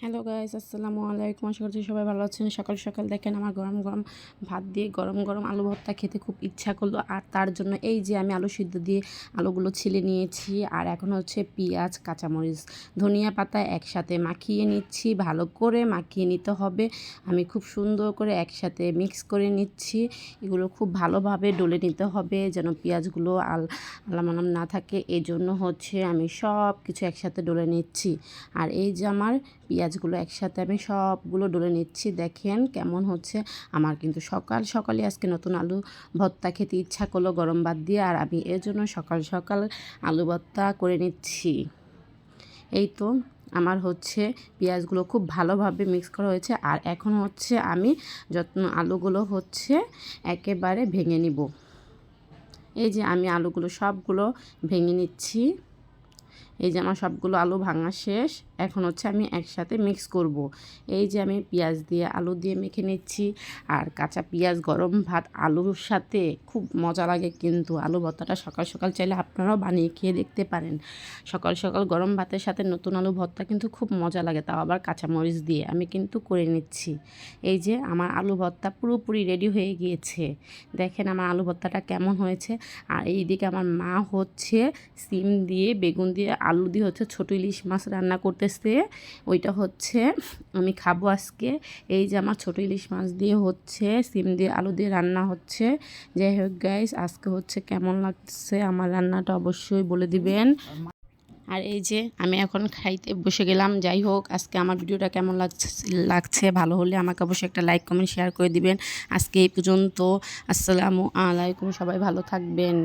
Hello guys, আসসালামু আলাইকুম। আশা করছি সবাই ভালো আছেন। সকাল সকাল দেখেন আমার গরম গরম ভাত দিয়ে গরম গরম আলু ভর্তা খেতে খুব ইচ্ছা করলো। আর তার জন্য এই যে আমি আলু সিদ্ধ দিয়ে আলুগুলো ছিলে নিয়েছি। আর এখন হচ্ছে পেঁয়াজ, কাঁচামরিচ, ধনিয়া পাতা একসাথে মাখিয়ে নিচ্ছি। ভালো করে মাখিয়ে নিতে হবে। আমি খুব সুন্দর করে একসাথে মিক্স করে নিচ্ছি। এগুলো খুব ভালোভাবে ডলে নিতে হবে যেন পেঁয়াজগুলো আলামালাম না থাকে। এই জন্য হচ্ছে আমি সব কিছু একসাথে ডলে নিচ্ছি। আর এই যে আমার পেঁয়াজগুলো একসাথে আমি সবগুলো ডলে নিচ্ছি। দেখেন কেমন হচ্ছে। আমার কিন্তু সকাল সকালে আজকে নতুন আলু ভর্তা খেতে ইচ্ছা করলো গরম ভাত দিয়ে। আর আমি এর জন্য সকাল সকাল আলু ভর্তা করে নিচ্ছি। এই তো আমার হচ্ছে পেঁয়াজগুলো খুব ভালোভাবে মিক্স করা হয়েছে। আর এখন হচ্ছে আমি যত্ন আলুগুলো হচ্ছে একেবারে ভেঙে নিব। এই যে আমি আলুগুলো সবগুলো ভেঙে নিচ্ছি। এই যে আমার সবগুলো আলু ভাঙা শেষ। এখন হচ্ছে আমি একসাথে মিক্স করব। এই যে আমি পেঁয়াজ দিয়ে আলু দিয়ে মেখে নিচ্ছি। আর কাঁচা পেঁয়াজ গরম ভাত আলুর সাথে খুব মজা লাগে। কিন্তু আলু ভর্তাটা সকাল সকাল চাইলে আপনারাও বানিয়ে খেয়ে দেখতে পারেন। সকাল সকাল গরম ভাতের সাথে নতুন আলু ভর্তা কিন্তু খুব মজা লাগে, তাও আবার কাঁচামরিচ দিয়ে। আমি কিন্তু করে নিচ্ছি। এই যে আমার আলু ভর্তা পুরোপুরি রেডি হয়ে গিয়েছে। দেখেন আমার আলু ভর্তাটা কেমন হয়েছে। আর এইদিকে আমার মা হচ্ছে সিম দিয়ে বেগুন দিয়ে আলু দিয়ে হচ্ছে ছোটো ইলিশ মাছ রান্না করতেছে। ওইটা হচ্ছে আমি খাবো আজকে। এই যে আমার ছোটো ইলিশ মাছ দিয়ে হচ্ছে সিম দিয়ে আলু দিয়ে রান্না হচ্ছে। যাই হোক গাইস, আজকে হচ্ছে কেমন লাগছে আমার রান্নাটা অবশ্যই বলে দিবেন। আর এই যে আমি এখন খাইতে বসে গেলাম। যাই হোক, আজকে আমার ভিডিওটা কেমন লাগছে ভালো হলে আমাকে অবশ্যই একটা লাইক কমেন্ট শেয়ার করে দিবেন। আজকে এই পর্যন্ত। আসসালামু আলাইকুম, সবাই ভালো থাকবেন।